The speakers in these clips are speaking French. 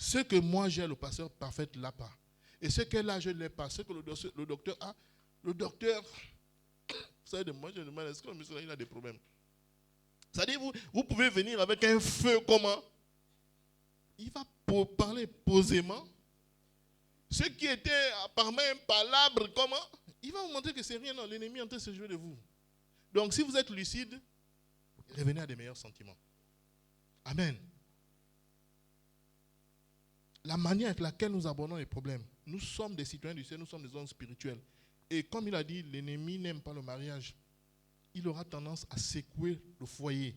Ce que moi j'ai, le pasteur parfait ne l'a pas. Et ce qu'elle a, je ne l'ai pas. Ce que le docteur a, le docteur, vous savez, moi je me demande, est-ce que le monsieur il a des problèmes? C'est-à-dire, vous pouvez venir avec un feu comment? Il va parler posément. Ce qui était apparemment un palabre, comment? Il va vous montrer que c'est rien, non, l'ennemi est en train de se jouer de vous. Donc si vous êtes lucide, revenez à des meilleurs sentiments. Amen. La manière avec laquelle nous abordons les problèmes, nous sommes des citoyens du ciel, nous sommes des hommes spirituels. Et comme il a dit, l'ennemi n'aime pas le mariage. Il aura tendance à secouer le foyer.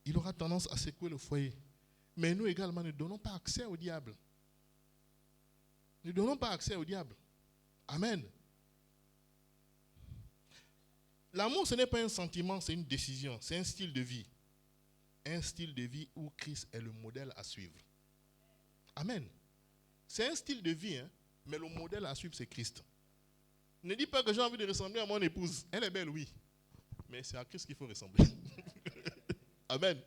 Il aura tendance à secouer le foyer. Mais nous également ne donnons pas accès au diable. Ne donnons pas accès au diable. Amen. L'amour, ce n'est pas un sentiment, c'est une décision, c'est un style de vie. Un style de vie où Christ est le modèle à suivre. Amen. C'est un style de vie, hein, mais le modèle à suivre, c'est Christ. Ne dis pas que j'ai envie de ressembler à mon épouse. Elle est belle, oui. Mais c'est à Christ qu'il faut ressembler. Amen.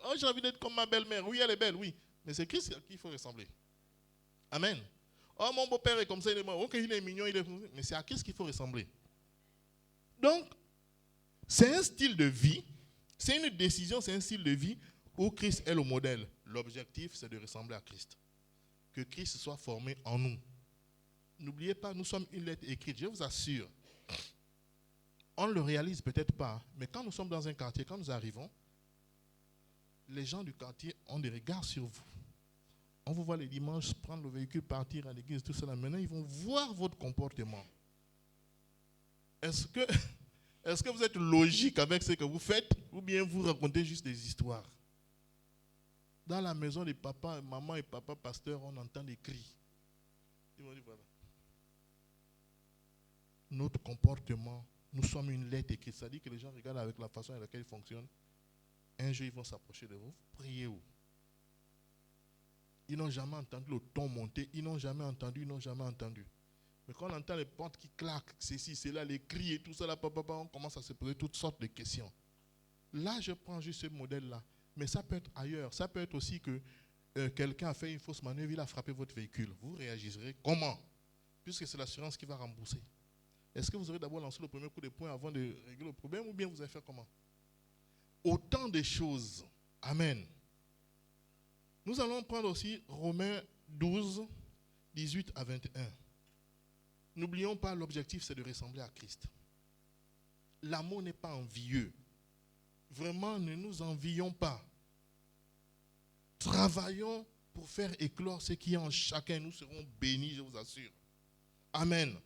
Oh, j'ai envie d'être comme ma belle-mère. Oui, elle est belle, oui. Mais c'est Christ à qui il faut ressembler. Amen. Oh, mon beau-père est comme ça, il est mort. Ok, il est mignon, il est... Mais c'est à Christ qu'il faut ressembler. Donc, c'est un style de vie, c'est une décision, c'est un style de vie où Christ est le modèle. L'objectif, c'est de ressembler à Christ. Que Christ soit formé en nous. N'oubliez pas, nous sommes une lettre écrite, je vous assure. On ne le réalise peut-être pas, mais quand nous sommes dans un quartier, quand nous arrivons, les gens du quartier ont des regards sur vous. On vous voit les dimanches prendre le véhicule, partir à l'église, tout cela. Maintenant, ils vont voir votre comportement. Est-ce que vous êtes logique avec ce que vous faites ou bien vous racontez juste des histoires? Dans la maison des papas, maman et papa pasteurs, on entend des cris. Ils vont dire voilà. Notre comportement, nous sommes une lettre écrite. Ça dit que les gens regardent avec la façon avec laquelle ils fonctionnent. Un jour, ils vont s'approcher de vous. Priez où? Ils n'ont jamais entendu le ton monter. Ils n'ont jamais entendu. Mais quand on entend les portes qui claquent, ceci, c'est là, les cris et tout ça, là, papa, on commence à se poser toutes sortes de questions. Là, je prends juste ce modèle-là. Mais ça peut être ailleurs. Ça peut être aussi que quelqu'un a fait une fausse manœuvre, il a frappé votre véhicule. Vous réagirez comment? Puisque c'est l'assurance qui va rembourser. Est-ce que vous aurez d'abord lancé le premier coup de poing avant de régler le problème ou bien vous allez faire comment? Autant de choses. Amen. Nous allons prendre aussi Romains 12, 18 à 21. N'oublions pas, l'objectif, c'est de ressembler à Christ. L'amour n'est pas envieux. Vraiment, ne nous envions pas. Travaillons pour faire éclore ce qui est en chacun. Nous serons bénis, je vous assure. Amen.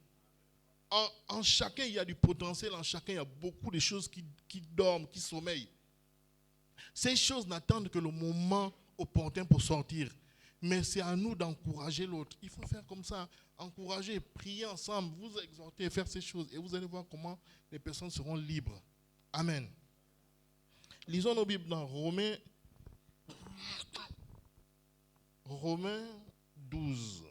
En chacun, il y a du potentiel. En chacun, il y a beaucoup de choses qui dorment, qui sommeillent. Ces choses n'attendent que le moment opportun pour sortir. Mais c'est à nous d'encourager l'autre. Il faut faire comme ça. Encourager, prier ensemble, vous exhorter, faire ces choses. Et vous allez voir comment les personnes seront libres. Amen. Lisons nos Bibles dans Romains 12.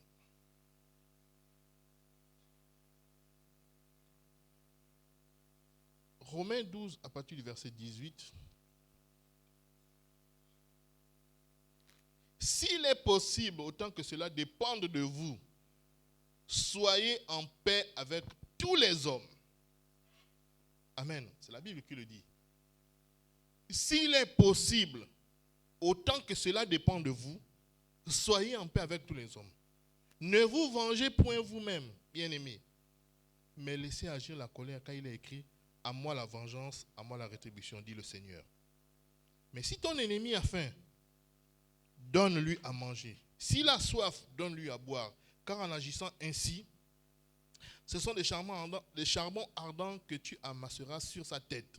Romains 12, à partir du verset 18. S'il est possible, autant que cela dépende de vous, soyez en paix avec tous les hommes. Amen. C'est la Bible qui le dit. S'il est possible, autant que cela dépend de vous, soyez en paix avec tous les hommes. Ne vous vengez point vous-même, bien-aimés, mais laissez agir la colère, car il est écrit, à moi la vengeance, à moi la rétribution, dit le Seigneur. Mais si ton ennemi a faim, donne-lui à manger. S'il a soif, donne-lui à boire. Car en agissant ainsi, ce sont des charbons ardents que tu amasseras sur sa tête.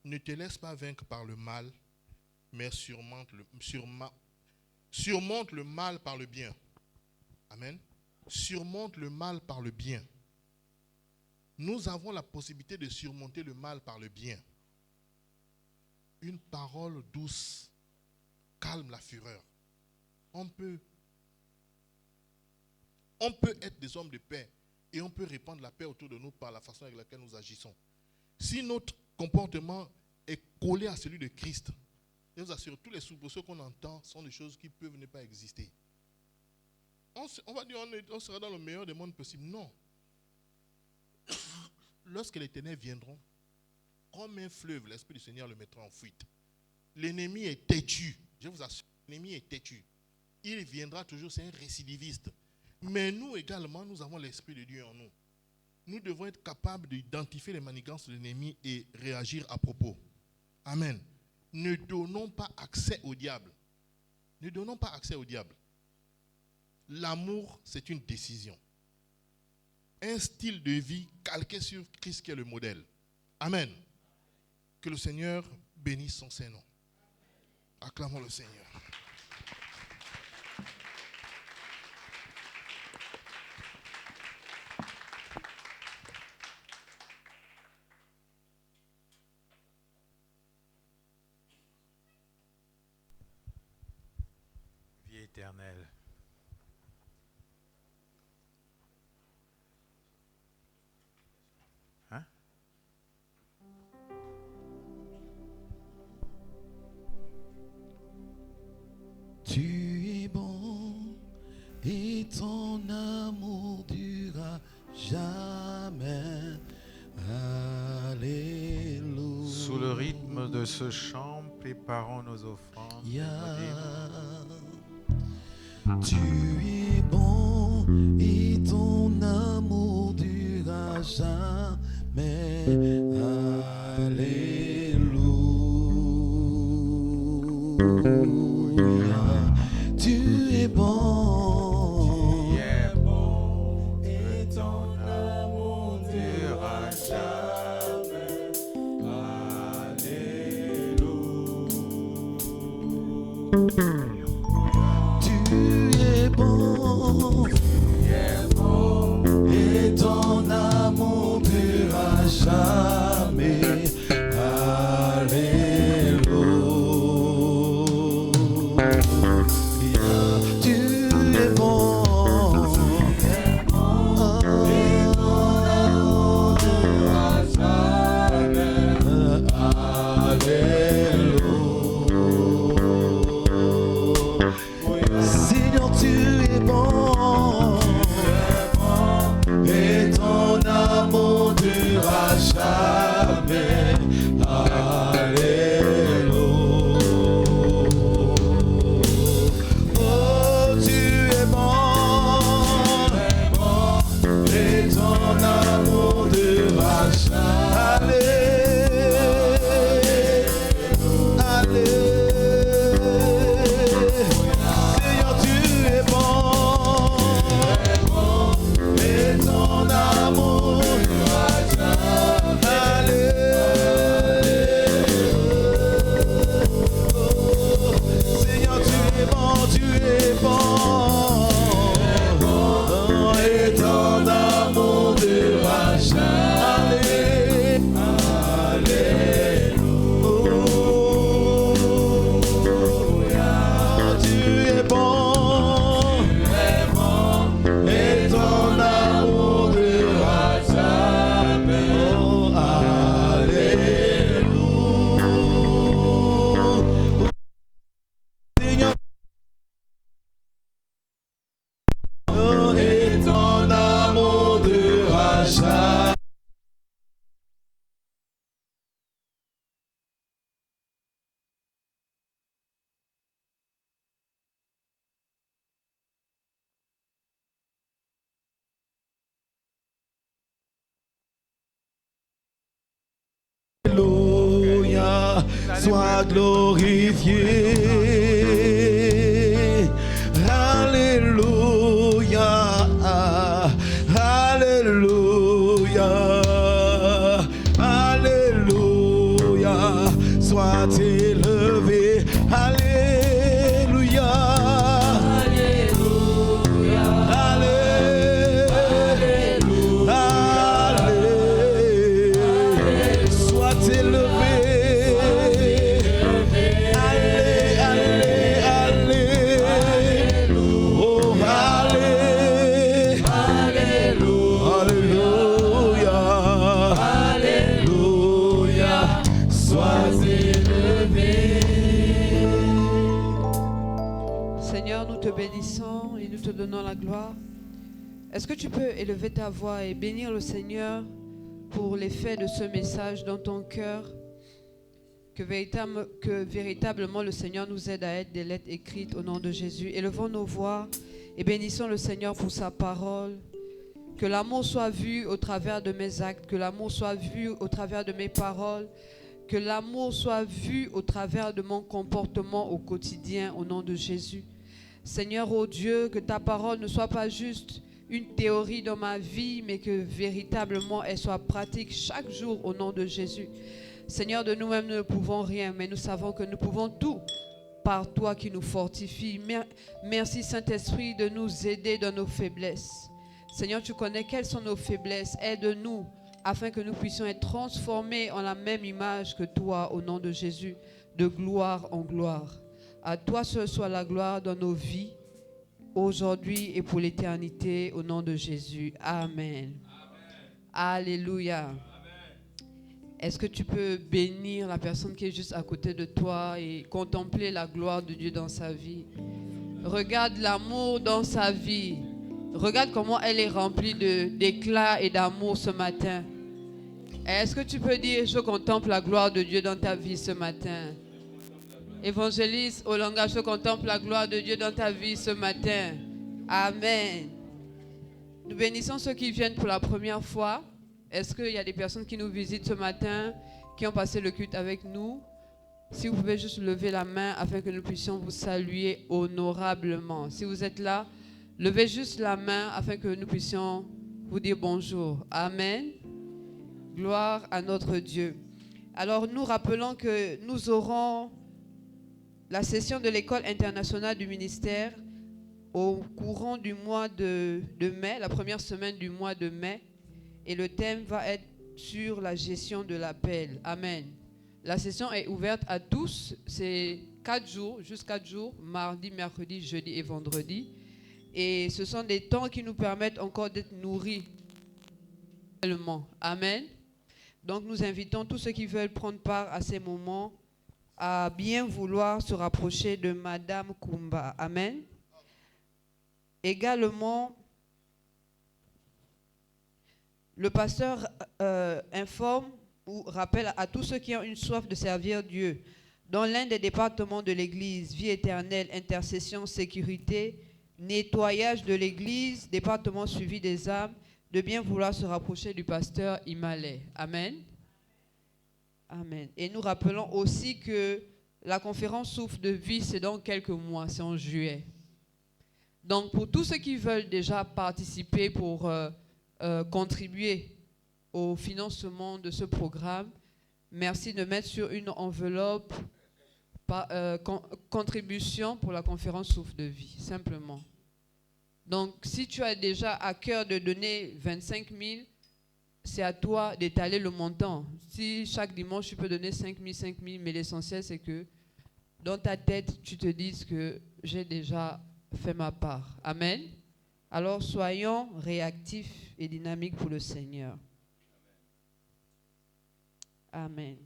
Ne te laisse pas vaincre par le mal, mais surmonte le mal par le bien. Amen. Surmonte le mal par le bien. Nous avons la possibilité de surmonter le mal par le bien. Une parole douce calme la fureur. On peut être des hommes de paix et on peut répandre la paix autour de nous par la façon avec laquelle nous agissons. Si notre comportement est collé à celui de Christ, Je vous assure, tous les soubresauts qu'on entend sont des choses qui peuvent ne pas exister. On va dire on sera dans le meilleur des mondes possibles. Non. Lorsque les ténèbres viendront, comme un fleuve, l'Esprit du Seigneur le mettra en fuite. L'ennemi est têtu. Je vous assure, l'ennemi est têtu. Il viendra toujours, c'est un récidiviste. Mais nous également, nous avons l'Esprit de Dieu en nous. Nous devons être capables d'identifier les manigances de l'ennemi et réagir à propos. Amen. Ne donnons pas accès au diable. Ne donnons pas accès au diable. L'amour, c'est une décision. Un style de vie calqué sur Christ qui est le modèle. Amen. Que le Seigneur bénisse son Saint-Nom. Acclamons le Seigneur. Vie éternelle. Hein? Tu es bon et ton amour durera jamais. Alléluia. Sous le rythme de ce chant, préparons nos offrandes. Tu es bon et ton amour durera jamais. Alléluia. Tu es bon. Tu es bon et ton amour durera jamais. Alléluia. Tu es bon. Et ton amour durera jamais. Alléluia. Tu es bon. Et ton amour durera jamais. Alléluia. Seigneur, tu es bon. Et ton amour durera jamais. Alléluia. Oh, tu es bon. Et ton amour durera jamais. Alléluia. Seigneur, tu es bon. Et ton amour durera jamais. Alléluia. Seigneur, tu es bon, tu es bon. Et ton amour durera jamais. Alléluia. Tu es bon. Et ton amour durera jamais. Oh, alléluia. Seigneur. Oh, et ton amour durera jamais. Alléluia, sois glorifié. Alléluia, alléluia, alléluia, sois élevé. Alléluia, alléluia, alléluia, alléluia, sois élevé. Alléluia. Seigneur, nous te bénissons et nous te donnons la gloire. Est-ce que tu peux élever ta voix et bénir le Seigneur pour l'effet de ce message dans ton cœur? Que véritablement le Seigneur nous aide à être des lettres écrites au nom de Jésus. Élevons nos voix et bénissons le Seigneur pour sa parole. Que l'amour soit vu au travers de mes actes, que l'amour soit vu au travers de mes paroles, que l'amour soit vu au travers de mon comportement au quotidien au nom de Jésus. Seigneur, oh Dieu, que ta parole ne soit pas juste une théorie dans ma vie, mais que véritablement elle soit pratique chaque jour au nom de Jésus. Seigneur, de nous-mêmes, nous ne pouvons rien, mais nous savons que nous pouvons tout par toi qui nous fortifie. Merci Saint-Esprit de nous aider dans nos faiblesses. Seigneur, tu connais quelles sont nos faiblesses. Aide-nous afin que nous puissions être transformés en la même image que toi au nom de Jésus, de gloire en gloire. À toi seul soit la gloire dans nos vies, aujourd'hui et pour l'éternité, au nom de Jésus. Amen. Alléluia. Est-ce que tu peux bénir la personne qui est juste à côté de toi et contempler la gloire de Dieu dans sa vie? Regarde l'amour dans sa vie. Regarde comment elle est remplie d'éclat et d'amour ce matin. Est-ce que tu peux dire, je contemple la gloire de Dieu dans ta vie ce matin? Évangéliste Olanga, je contemple la gloire de Dieu dans ta vie ce matin. Amen. Nous bénissons ceux qui viennent pour la première fois. Est-ce qu'il y a des personnes qui nous visitent ce matin, qui ont passé le culte avec nous? Si vous pouvez juste lever la main afin que nous puissions vous saluer honorablement. Si vous êtes là, levez juste la main afin que nous puissions vous dire bonjour. Amen. Gloire à notre Dieu. Alors nous rappelons que nous aurons la session de l'école internationale du ministère au courant du mois de mai, la première semaine du mois de mai. Et le thème va être sur la gestion de l'appel. Amen. La session est ouverte à tous. C'est 4 jours, juste 4 jours, mardi, mercredi, jeudi et vendredi. Et ce sont des temps qui nous permettent encore d'être nourris. Amen. Donc nous invitons tous ceux qui veulent prendre part à ces moments à bien vouloir se rapprocher de Madame Kumba. Amen. Également, le pasteur informe ou rappelle à tous ceux qui ont une soif de servir Dieu dans l'un des départements de l'Église, vie éternelle, intercession, sécurité, nettoyage de l'Église, département suivi des âmes, de bien vouloir se rapprocher du pasteur Imalé. Amen. Amen. Et nous rappelons aussi que la conférence Souffle de vie, c'est dans quelques mois, c'est en juillet. Donc pour tous ceux qui veulent déjà participer pour contribuer au financement de ce programme, merci de mettre sur une enveloppe contribution pour la conférence Souffle de vie, simplement. Donc, si tu as déjà à cœur de donner 25 000, c'est à toi d'étaler le montant. Si chaque dimanche, tu peux donner 5 000, mais l'essentiel, c'est que dans ta tête, tu te dises que j'ai déjà fait ma part. Amen. Alors, soyons réactifs et dynamiques pour le Seigneur. Amen.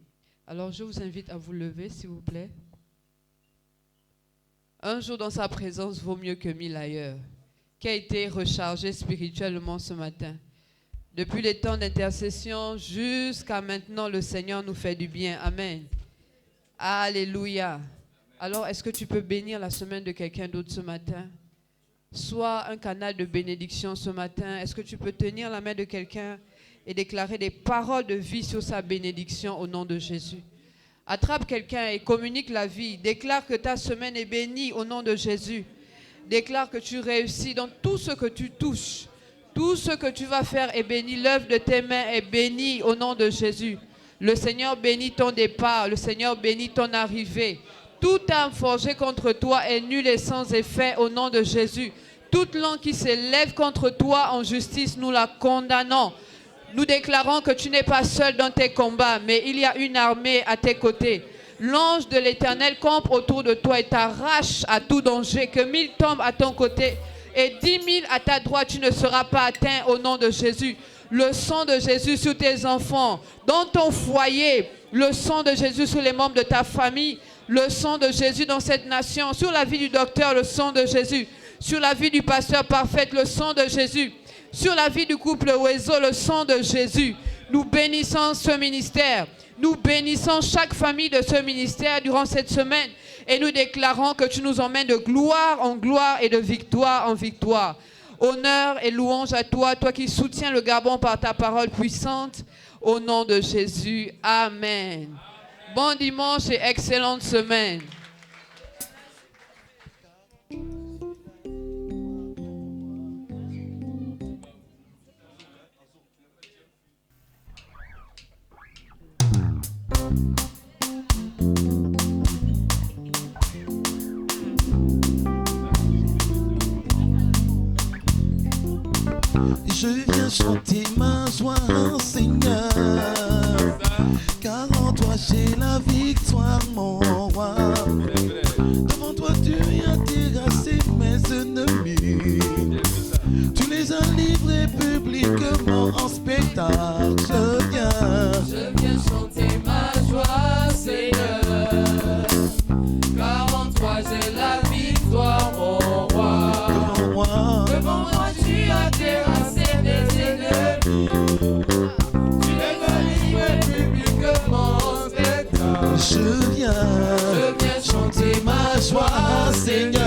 Alors, je vous invite à vous lever, s'il vous plaît. Un jour dans sa présence vaut mieux que 1000 ailleurs. Qui a été rechargé spirituellement ce matin. Depuis les temps d'intercession jusqu'à maintenant, le Seigneur nous fait du bien. Amen. Alléluia. Alors, est-ce que tu peux bénir la semaine de quelqu'un d'autre ce matin? Sois un canal de bénédiction ce matin. Est-ce que tu peux tenir la main de quelqu'un et déclarer des paroles de vie sur sa bénédiction au nom de Jésus? Attrape quelqu'un et communique la vie. Déclare que ta semaine est bénie au nom de Jésus. Déclare que tu réussis dans tout ce que tu touches. Tout ce que tu vas faire est béni. L'œuvre de tes mains est bénie au nom de Jésus. Le Seigneur bénit ton départ. Le Seigneur bénit ton arrivée. Toute arme forgée contre toi est nulle et sans effet au nom de Jésus. Toute langue qui s'élève contre toi en justice, nous la condamnons. Nous déclarons que tu n'es pas seul dans tes combats, mais il y a une armée à tes côtés. L'ange de l'Éternel campe autour de toi et t'arrache à tout danger. Que 1000 tombent à ton côté et 10 000 à ta droite, tu ne seras pas atteint au nom de Jésus. Le sang de Jésus sur tes enfants, dans ton foyer, le sang de Jésus sur les membres de ta famille, Le sang de Jésus dans cette nation. Sur la vie du docteur, le sang de Jésus. Sur la vie du pasteur parfait, le sang de Jésus. Sur la vie du couple Oiseau, le sang de Jésus. Nous bénissons ce ministère. Nous bénissons chaque famille de ce ministère durant cette semaine. Et nous déclarons que tu nous emmènes de gloire en gloire et de victoire en victoire. Honneur et louange à toi, toi qui soutiens le Gabon par ta parole puissante. Au nom de Jésus, Amen. Bon dimanche et excellente semaine. Je viens chanter ma joie, Seigneur, car en toi j'ai la victoire, mon roi. Devant toi tu as terrassé mes ennemis, tu les as livrés publiquement en spectacle. Je viens chanter ma joie, Seigneur, car en toi j'ai la victoire, mon roi. Devant moi tu as terrassé mes ennemis, tu les as livrés publiquement en spectacle. Je viens chanter ma joie, Seigneur.